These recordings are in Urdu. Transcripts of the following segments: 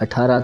18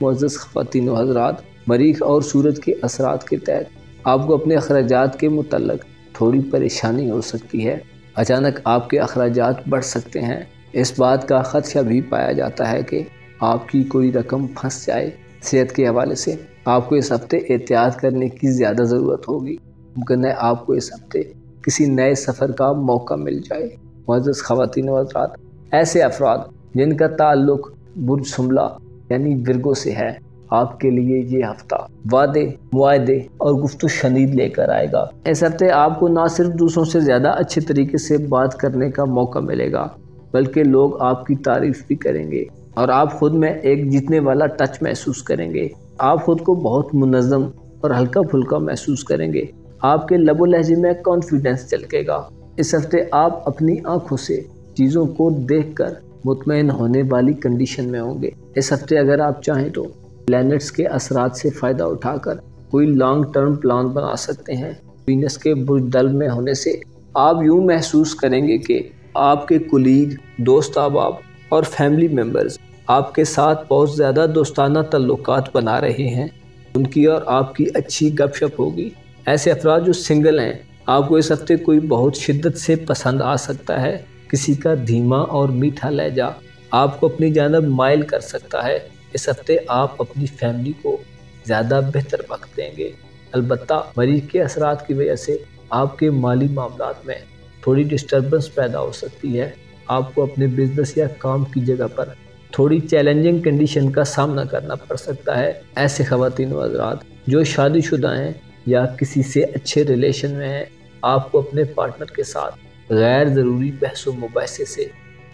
معزز خواتین و حضرات، مریخ اور سورج کے اثرات کے تحت آپ کو اپنے اخراجات کے متعلق تھوڑی پریشانی ہو سکتی ہے۔ اچانک آپ کے اخراجات بڑھ سکتے ہیں۔ اس بات کا خدشہ بھی پایا جاتا ہے کہ آپ کی کوئی رقم پھنس جائے۔ صحت کے حوالے سے آپ کو اس ہفتے احتیاط کرنے کی زیادہ ضرورت ہوگی۔ ممکن ہے آپ کو اس ہفتے کسی نئے سفر کا موقع مل جائے۔ معزز خواتین و حضرات، ایسے افراد جن کا تعلق برج شملہ یعنی ورگو سے ہے، آپ کے لیے یہ ہفتہ وعدے، معاہدے اور گفت و شنید لے کر آئے گا۔ اس ہفتے آپ کو نہ صرف دوسروں سے زیادہ اچھے طریقے سے بات کرنے کا موقع ملے گا، بلکہ لوگ آپ کی تعریف بھی کریں گے اور آپ خود میں ایک جیتنے والا ٹچ محسوس کریں گے۔ آپ خود کو بہت منظم اور ہلکا پھلکا محسوس کریں گے۔ آپ کے لب و لہجے میں کانفیڈنس جھلکے گا۔ اس ہفتے آپ اپنی آنکھوں سے چیزوں کو دیکھ کر مطمئن ہونے والی کنڈیشن میں ہوں گے۔ اس ہفتے اگر آپ چاہیں تو پلینٹس کے اثرات سے فائدہ اٹھا کر کوئی لانگ ٹرم پلان بنا سکتے ہیں۔ وینس کے برج دل میں ہونے سے آپ یوں محسوس کریں گے کہ آپ کے کولیگ، دوست احباب اور فیملی ممبرز آپ کے ساتھ بہت زیادہ دوستانہ تعلقات بنا رہے ہیں۔ ان کی اور آپ کی اچھی گپ شپ ہوگی۔ ایسے افراد جو سنگل ہیں، آپ کو اس ہفتے کوئی بہت شدت سے پسند آ سکتا ہے۔ کسی کا دھیما اور میٹھا لہجہ آپ کو اپنی جانب مائل کر سکتا ہے۔ اس ہفتے آپ اپنی فیملی کو زیادہ بہتر وقت دیں گے۔ البتہ مریخ کے اثرات کی وجہ سے آپ کے مالی معاملات میں تھوڑی ڈسٹربنس پیدا ہو سکتی ہے۔ آپ کو اپنے بزنس یا کام کی جگہ پر تھوڑی چیلنجنگ کنڈیشن کا سامنا کرنا پڑ سکتا ہے۔ ایسے خواتین و حضرات جو شادی شدہ ہیں یا کسی سے اچھے ریلیشن میں ہیں، آپ کو اپنے پارٹنر کے ساتھ غیر ضروری بحث و مباحثے سے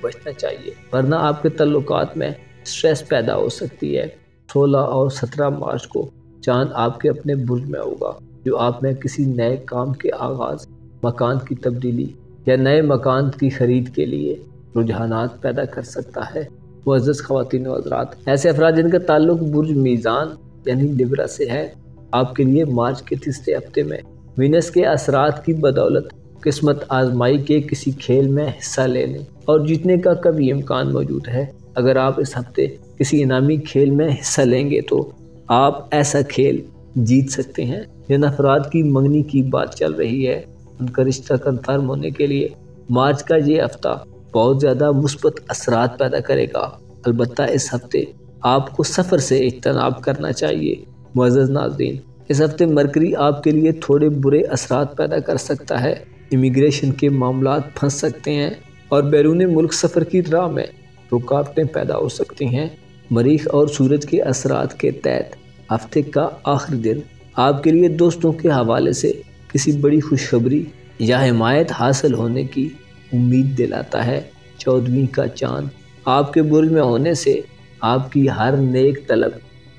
بچنا چاہیے، ورنہ آپ کے تعلقات میں سٹریس پیدا ہو سکتی ہے۔ 16 اور 17 مارچ کو چاند آپ کے اپنے برج میں ہوگا، جو آپ میں کسی نئے کام کے آغاز، مکان کی تبدیلی یا نئے مکان کی خرید کے لیے رجحانات پیدا کر سکتا ہے۔ معزز خواتین و حضرات، ایسے افراد جن کا تعلق برج میزان یعنی لیبرا سے ہے، آپ کے لیے مارچ کے تیسرے ہفتے میں وینس کے اثرات کی بدولت قسمت آزمائی کے کسی کھیل میں حصہ لینے اور جیتنے کا کبھی امکان موجود ہے۔ اگر آپ اس ہفتے کسی انعامی کھیل میں حصہ لیں گے تو آپ ایسا کھیل جیت سکتے ہیں۔ جن افراد کی منگنی کی بات چل رہی ہے، ان کا رشتہ کنفرم ہونے کے لیے مارچ کا یہ ہفتہ بہت زیادہ مثبت اثرات پیدا کرے گا۔ البتہ اس ہفتے آپ کو سفر سے اجتناب کرنا چاہیے۔ معزز ناظرین، اس ہفتے مرکری آپ کے لیے تھوڑے برے اثرات پیدا کر سکتا ہے۔ امیگریشن کے معاملات پھنس سکتے ہیں اور بیرون ملک سفر کی راہ میں رکاوٹیں پیدا ہو سکتی ہیں۔ مریخ اور سورج کے اثرات کے تحت ہفتے کا آخری دن آپ کے لیے دوستوں کے حوالے سے کسی بڑی خوشخبری یا حمایت حاصل ہونے کی امید دلاتا ہے۔ 14ویں کا چاند آپ کے برج میں ہونے سے آپ کی ہر نیک طلب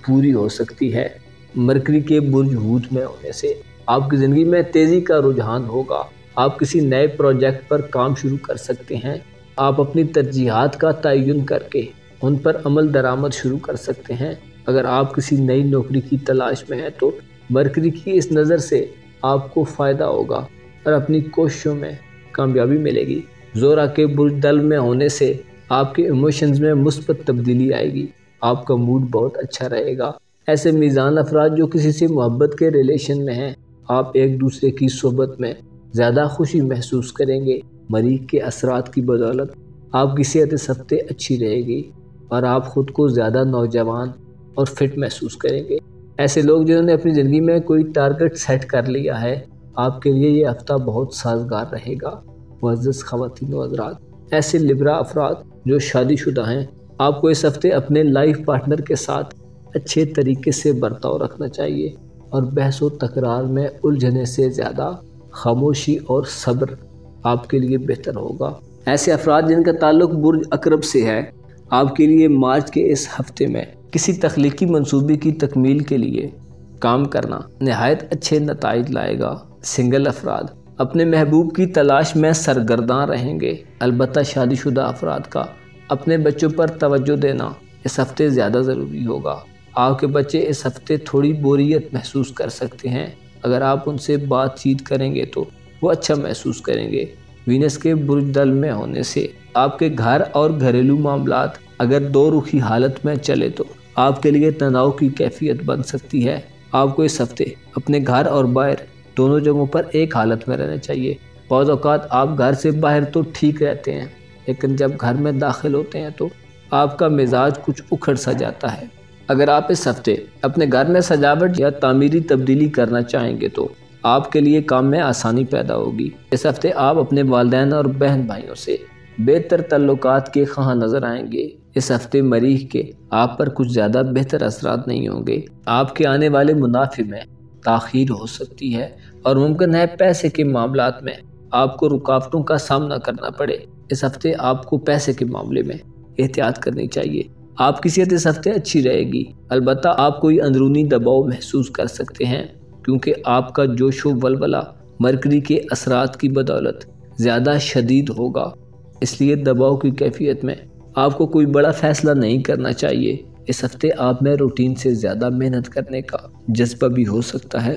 پوری ہو سکتی ہے۔ مرکری کے برج ہوت میں ہونے سے آپ کی زندگی میں تیزی کا رجحان ہوگا۔ آپ کسی نئے پروجیکٹ پر کام شروع کر سکتے ہیں۔ آپ اپنی ترجیحات کا تعین کر کے ان پر عمل درآمد شروع کر سکتے ہیں۔ اگر آپ کسی نئی نوکری کی تلاش میں ہیں تو مرکری کی اس نظر سے آپ کو فائدہ ہوگا اور اپنی کوششوں میں کامیابی ملے گی۔ زورا کے برج دل میں ہونے سے آپ کے ایموشنز میں مثبت تبدیلی آئے گی۔ آپ کا موڈ بہت اچھا رہے گا۔ ایسے میزان افراد جو کسی سے محبت کے ریلیشن میں ہیں، آپ ایک دوسرے کی صحبت میں زیادہ خوشی محسوس کریں گے۔ مریخ کے اثرات کی بدولت آپ کی صحت اس ہفتے اچھی رہے گی اور آپ خود کو زیادہ نوجوان اور فٹ محسوس کریں گے۔ ایسے لوگ جنہوں نے اپنی زندگی میں کوئی ٹارگٹ سیٹ کر لیا ہے، آپ کے لیے یہ ہفتہ بہت سازگار رہے گا۔ معزز خواتین و حضرات، ایسے لیبرا افراد جو شادی شدہ ہیں، آپ کو اس ہفتے اپنے لائف پارٹنر کے ساتھ اچھے طریقے سے برتاؤ رکھنا چاہیے اور بحث و تکرار میں الجھنے سے زیادہ خاموشی اور صبر آپ کے لیے بہتر ہوگا۔ ایسے افراد جن کا تعلق برج عقرب سے ہے، آپ کے لیے مارچ کے اس ہفتے میں کسی تخلیقی منصوبے کی تکمیل کے لیے کام کرنا نہایت اچھے نتائج لائے گا۔ سنگل افراد اپنے محبوب کی تلاش میں سرگرداں رہیں گے۔ البتہ شادی شدہ افراد کا اپنے بچوں پر توجہ دینا اس ہفتے زیادہ ضروری ہوگا۔ آپ کے بچے اس ہفتے تھوڑی بوریت محسوس کر سکتے ہیں۔ اگر آپ ان سے بات چیت کریں گے تو وہ اچھا محسوس کریں گے۔ وینس کے برج دل میں ہونے سے آپ کے گھر اور گھریلو معاملات اگر دو رخی حالت میں چلے تو آپ کے لیے تناؤ کی کیفیت بن سکتی ہے۔ آپ کو اس ہفتے اپنے گھر اور باہر دونوں جگہوں پر ایک حالت میں رہنا چاہیے۔ بعض اوقات آپ گھر سے باہر تو ٹھیک رہتے ہیں، لیکن جب گھر میں داخل ہوتے ہیں تو آپ کا مزاج کچھ اکھڑ سا جاتا ہے۔ اگر آپ اس ہفتے اپنے گھر میں سجاوٹ یا تعمیری تبدیلی کرنا چاہیں گے تو آپ کے لیے کام میں آسانی پیدا ہوگی۔ اس ہفتے آپ اپنے والدین اور بہن بھائیوں سے بہتر تعلقات کے خواہاں نظر آئیں گے۔ اس ہفتے مریخ کے آپ پر کچھ زیادہ بہتر اثرات نہیں ہوں گے۔ آپ کے آنے والے منافع میں تاخیر ہو سکتی ہے اور ممکن ہے پیسے کے معاملات میں آپ کو رکاوٹوں کا سامنا کرنا پڑے۔ اس ہفتے آپ کو پیسے کے معاملے میں احتیاط کرنی چاہیے۔ آپ کی صحت اس ہفتے اچھی رہے گی، البتہ آپ کوئی اندرونی دباؤ محسوس کر سکتے ہیں کیونکہ آپ کا جوش و ولولہ مرکری کے اثرات کی بدولت زیادہ شدید ہوگا۔ اس لیے دباؤ کی کیفیت میں آپ کو کوئی بڑا فیصلہ نہیں کرنا چاہیے۔ اس ہفتے آپ میں روٹین سے زیادہ محنت کرنے کا جذبہ بھی ہو سکتا ہے۔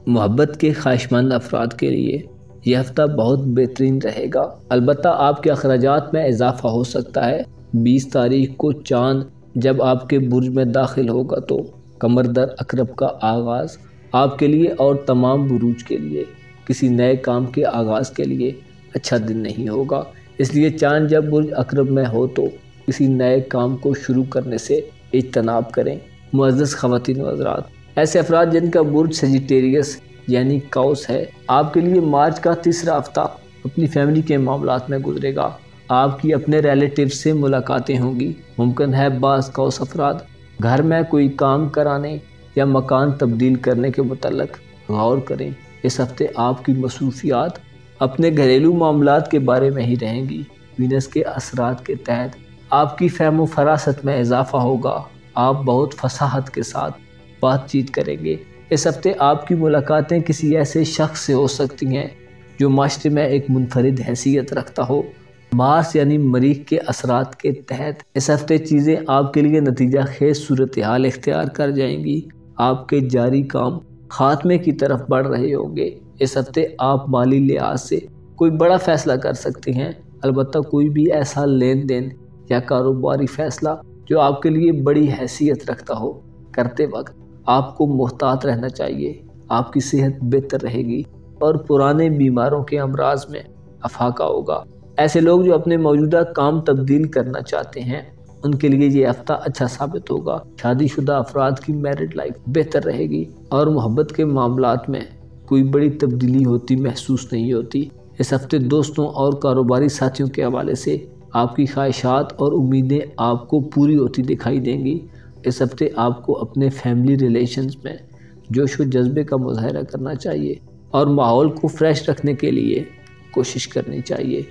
محبت کے خواہشمند افراد کے لیے یہ ہفتہ بہت بہترین رہے گا، البتہ آپ کے اخراجات میں اضافہ ہو سکتا ہے۔ 20 تاریخ کو چاند جب آپ کے برج میں داخل ہوگا تو قمر در عقرب کا آغاز آپ کے لیے اور تمام بروج کے لیے کسی نئے کام کے آغاز کے لیے اچھا دن نہیں ہوگا۔ اس لیے چاند جب برج عقرب میں ہو تو کسی نئے کام کو شروع کرنے سے اجتناب کریں۔ معزز خواتین و حضرات، ایسے افراد جن کا برج سیجیٹیریس یعنی قوس ہے، آپ کے لیے مارچ کا تیسرا ہفتہ اپنی فیملی کے معاملات میں گزرے گا۔ آپ کی اپنے ریلیٹیو سے ملاقاتیں ہوں گی۔ ممکن ہے بعض قوس افراد گھر میں کوئی کام کرانے یا مکان تبدیل کرنے کے متعلق غور کریں۔ اس ہفتے آپ کی مصروفیات اپنے گھریلو معاملات کے بارے میں ہی رہیں گی۔ وینس کے اثرات کے تحت آپ کی فہم و فراست میں اضافہ ہوگا۔ آپ بہت فصاحت کے ساتھ بات چیت کریں گے۔ اس ہفتے آپ کی ملاقاتیں کسی ایسے شخص سے ہو سکتی ہیں جو معاشرے میں ایک منفرد حیثیت رکھتا ہو۔ مارس یعنی مریخ کے اثرات کے تحت اس ہفتے چیزیں آپ کے لیے نتیجہ خیز صورتحال اختیار کر جائیں گی۔ آپ کے جاری کام خاتمے کی طرف بڑھ رہے ہوں گے۔ اس ہفتے آپ مالی لحاظ سے کوئی بڑا فیصلہ کر سکتے ہیں، البتہ کوئی بھی ایسا لین دین یا کاروباری فیصلہ جو آپ کے لیے بڑی حیثیت رکھتا ہو کرتے وقت آپ کو محتاط رہنا چاہیے۔ آپ کی صحت بہتر رہے گی اور پرانے بیماروں کے امراض میں افاقہ ہوگا۔ ایسے لوگ جو اپنے موجودہ کام تبدیل کرنا چاہتے ہیں ان کے لیے یہ ہفتہ اچھا ثابت ہوگا۔ شادی شدہ افراد کی میرڈ لائف بہتر رہے گی اور محبت کے معاملات میں کوئی بڑی تبدیلی ہوتی محسوس نہیں ہوتی۔ اس ہفتے دوستوں اور کاروباری ساتھیوں کے حوالے سے آپ کی خواہشات اور امیدیں آپ کو پوری ہوتی دکھائی دیں گی۔ اس ہفتے آپ کو اپنے فیملی ریلیشنز میں جوش و جذبے کا مظاہرہ کرنا چاہیے اور ماحول کو فریش رکھنے کے لیے کوشش کرنی چاہیے۔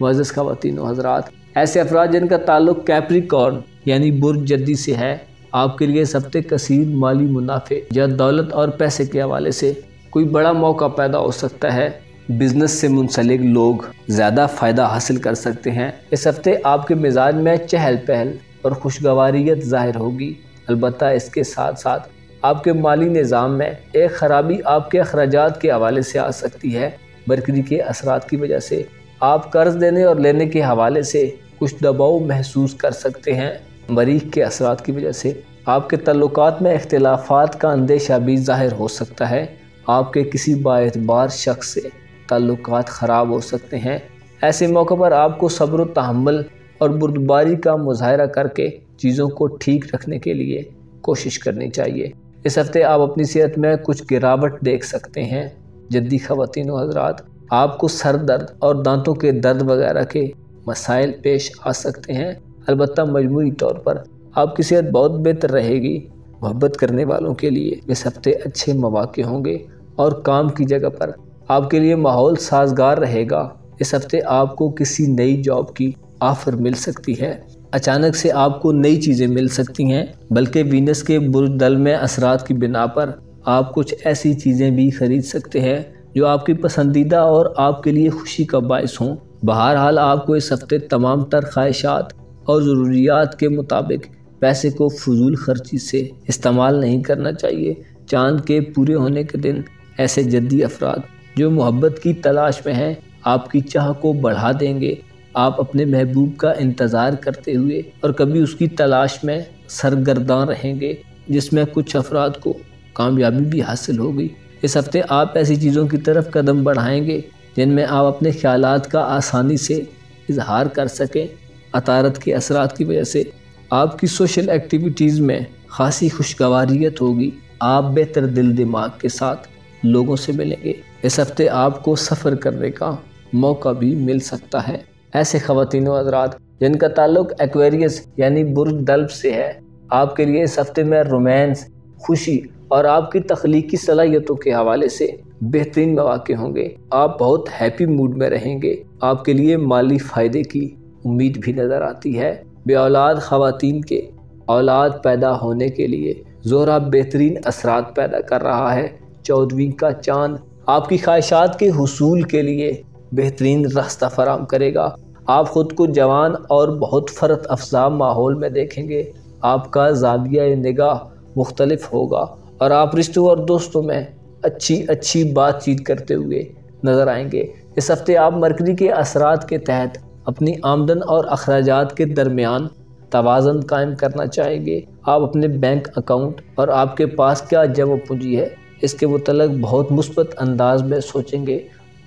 معزز خواتین و حضرات، ایسے افراد جن کا تعلق کیپریکارن یعنی برج جدی سے ہے، آپ کے لیے اس ہفتے کثیر مالی منافع یا دولت اور پیسے کے حوالے سے کوئی بڑا موقع پیدا ہو سکتا ہے۔ بزنس سے منسلک لوگ زیادہ فائدہ حاصل کر سکتے ہیں۔ اس ہفتے آپ کے مزاج میں چہل پہل اور خوشگواریت ظاہر ہوگی، البتہ اس کے ساتھ ساتھ آپ کے مالی نظام میں ایک خرابی آپ کے اخراجات کے حوالے سے آ سکتی ہے۔ مرکری کے اثرات کی وجہ سے آپ قرض دینے اور لینے کے حوالے سے کچھ دباؤ محسوس کر سکتے ہیں۔ مریخ کے اثرات کی وجہ سے آپ کے تعلقات میں اختلافات کا اندیشہ بھی ظاہر ہو سکتا ہے۔ آپ کے کسی بااعتبار شخص سے تعلقات خراب ہو سکتے ہیں۔ ایسے موقع پر آپ کو صبر و تحمل اور بردباری کا مظاہرہ کر کے چیزوں کو ٹھیک رکھنے کے لیے کوشش کرنی چاہیے۔ اس ہفتے آپ اپنی صحت میں کچھ گراوٹ دیکھ سکتے ہیں۔ جدی خواتین و حضرات، آپ کو سر درد اور دانتوں کے درد وغیرہ کے مسائل پیش آ سکتے ہیں، البتہ مجموعی طور پر آپ کی صحت بہت بہتر رہے گی۔ محبت کرنے والوں کے لیے اس ہفتے اچھے مواقع ہوں گے اور کام کی جگہ پر آپ کے لیے ماحول سازگار رہے گا۔ اس ہفتے آپ کو کسی نئی جاب کی آفر مل سکتی ہے۔ اچانک سے آپ کو نئی چیزیں مل سکتی ہیں، بلکہ وینس کے برج دل میں اثرات کی بنا پر آپ کچھ ایسی چیزیں بھی خرید سکتے ہیں جو آپ کی پسندیدہ اور آپ کے لیے خوشی کا باعث ہوں۔ بہرحال آپ کو اس ہفتے تمام تر خواہشات اور ضروریات کے مطابق پیسے کو فضول خرچی سے استعمال نہیں کرنا چاہیے۔ چاند کے پورے ہونے کے دن ایسے جدی افراد جو محبت کی تلاش میں ہیں آپ کی چاہ کو بڑھا دیں گے۔ آپ اپنے محبوب کا انتظار کرتے ہوئے اور کبھی اس کی تلاش میں سرگرداں رہیں گے جس میں کچھ افراد کو کامیابی بھی حاصل ہوگی۔ اس ہفتے آپ ایسی چیزوں کی طرف قدم بڑھائیں گے جن میں آپ اپنے خیالات کا آسانی سے اظہار کر سکیں۔ عطارد کے اثرات کی وجہ سے آپ کی سوشل ایکٹیویٹیز میں خاصی خوشگواریت ہوگی۔ آپ بہتر دل دماغ کے ساتھ لوگوں سے ملیں گے۔ اس ہفتے آپ کو سفر کرنے کا موقع بھی مل سکتا ہے۔ ایسے خواتین و حضرات جن کا تعلق ایکویریس یعنی برج دلو سے ہے، آپ کے لیے اس ہفتے میں رومانس، خوشی اور آپ کی تخلیقی صلاحیتوں کے حوالے سے بہترین مواقع ہوں گے۔ آپ بہت ہیپی موڈ میں رہیں گے۔ آپ کے لیے مالی فائدے کی امید بھی نظر آتی ہے۔ بے اولاد خواتین کے اولاد پیدا ہونے کے لیے زہرہ بہترین اثرات پیدا کر رہا ہے۔ 14ویں کا چاند آپ کی خواہشات کے حصول کے لیے بہترین راستہ فراہم کرے گا۔ آپ خود کو جوان اور بہت فرحت افزا ماحول میں دیکھیں گے۔ آپ کا زاویہ نگاہ مختلف ہوگا اور آپ رشتوں اور دوستوں میں اچھی بات چیت کرتے ہوئے نظر آئیں گے۔ اس ہفتے آپ مرکری کے اثرات کے تحت اپنی آمدن اور اخراجات کے درمیان توازن قائم کرنا چاہیں گے۔ آپ اپنے بینک اکاؤنٹ اور آپ کے پاس کیا جمع پونجی ہے اس کے متعلق بہت مثبت انداز میں سوچیں گے۔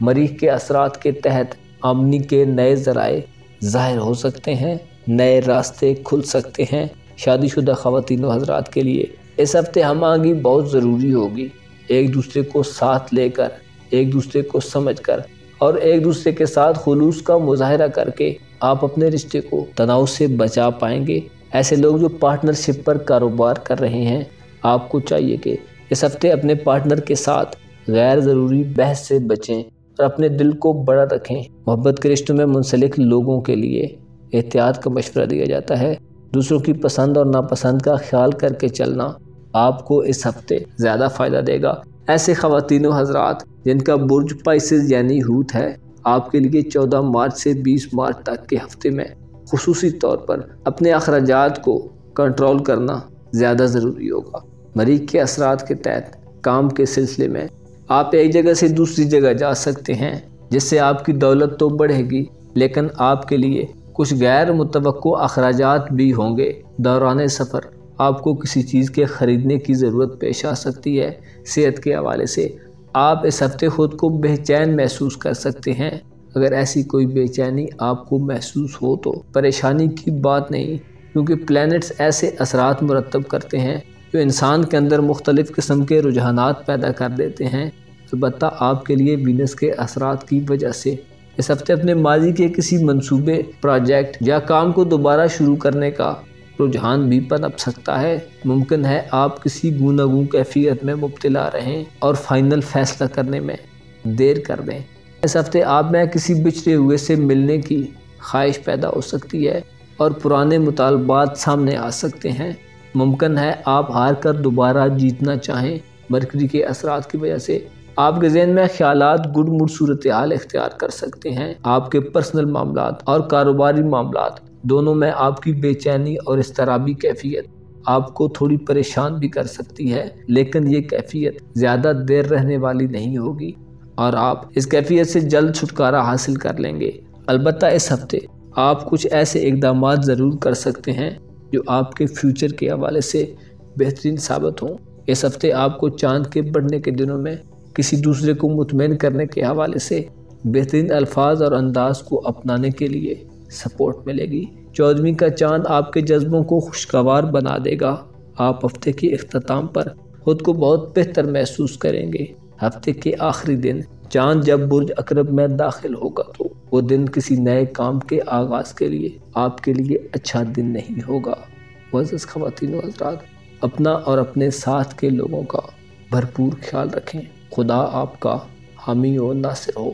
مریخ کے اثرات کے تحت آمدنی کے نئے ذرائع ظاہر ہو سکتے ہیں، نئے راستے کھل سکتے ہیں۔ شادی شدہ خواتین و حضرات کے لیے اس ہفتے ہم آہنگی بہت ضروری ہوگی۔ ایک دوسرے کو ساتھ لے کر، ایک دوسرے کو سمجھ کر اور ایک دوسرے کے ساتھ خلوص کا مظاہرہ کر کے آپ اپنے رشتے کو تناؤ سے بچا پائیں گے۔ ایسے لوگ جو پارٹنرشپ پر کاروبار کر رہے ہیں، آپ کو چاہیے کہ اس ہفتے اپنے پارٹنر کے ساتھ غیر ضروری بحث سے بچیں اور اپنے دل کو بڑا رکھیں۔ محبت کے رشتوں میں منسلک لوگوں کے لیے احتیاط کا مشورہ دیا جاتا ہے۔ دوسروں کی پسند اور ناپسند کا خیال کر کے چلنا آپ کو اس ہفتے زیادہ فائدہ دے گا۔ ایسے خواتین و حضرات جن کا برج پائسز یعنی حوت ہے، آپ کے لیے 14 مارچ سے 20 مارچ تک کے ہفتے میں خصوصی طور پر اپنے اخراجات کو کنٹرول کرنا زیادہ ضروری ہوگا۔ مریخ کے اثرات کے تحت کام کے سلسلے میں آپ ایک جگہ سے دوسری جگہ جا سکتے ہیں جس سے آپ کی دولت تو بڑھے گی، لیکن آپ کے لیے کچھ غیر متوقع اخراجات بھی ہوں گے۔ دوران سفر آپ کو کسی چیز کے خریدنے کی ضرورت پیش آ سکتی ہے۔ صحت کے حوالے سے آپ اس ہفتے خود کو بے چین محسوس کر سکتے ہیں۔ اگر ایسی کوئی بے چینی آپ کو محسوس ہو تو پریشانی کی بات نہیں، کیونکہ پلینٹس ایسے اثرات مرتب کرتے ہیں جو انسان کے اندر مختلف قسم کے رجحانات پیدا کر دیتے ہیں۔ البتہ آپ کے لیے وینس کے اثرات کی وجہ سے اس ہفتے اپنے ماضی کے کسی منصوبے، پروجیکٹ یا کام کو دوبارہ شروع کرنے کا رجحان بھی پنپ سکتا ہے۔ ممکن ہے آپ کسی گوناگوں کیفیت میں مبتلا رہیں اور فائنل فیصلہ کرنے میں دیر کر دیں۔ اس ہفتے آپ میں کسی بچھڑے ہوئے سے ملنے کی خواہش پیدا ہو سکتی ہے اور پرانے مطالبات سامنے آ سکتے ہیں۔ ممکن ہے آپ ہار کر دوبارہ جیتنا چاہیں۔ مرکری کے اثرات کی وجہ سے آپ کے ذہن میں خیالات گڈ موڈ صورتحال اختیار کر سکتے ہیں۔ آپ کے پرسنل معاملات اور کاروباری معاملات دونوں میں آپ کی بے چینی اور اضطرابی کیفیت آپ کو تھوڑی پریشان بھی کر سکتی ہے، لیکن یہ کیفیت زیادہ دیر رہنے والی نہیں ہوگی اور آپ اس کیفیت سے جلد چھٹکارا حاصل کر لیں گے۔ البتہ اس ہفتے آپ کچھ ایسے اقدامات ضرور کر سکتے ہیں جو آپ کے فیوچر کے حوالے سے بہترین ثابت ہوں۔ اس ہفتے آپ کو چاند کے بڑھنے کے دنوں میں کسی دوسرے کو مطمئن کرنے کے حوالے سے بہترین الفاظ اور انداز کو اپنانے کے لیے سپورٹ ملے گی۔ 14ویں کا چاند آپ کے جذبوں کو خوشگوار بنا دے گا۔ آپ ہفتے کے اختتام پر خود کو بہت بہتر محسوس کریں گے۔ ہفتے کے آخری دن چاند جب برج عقرب میں داخل ہوگا تو وہ دن کسی نئے کام کے آغاز کے لیے آپ کے لیے اچھا دن نہیں ہوگا۔ معزز خواتین و حضرات، اپنا اور اپنے ساتھ کے لوگوں کا بھرپور خیال رکھیں۔ خدا آپ کا حامی و ناصر ہو۔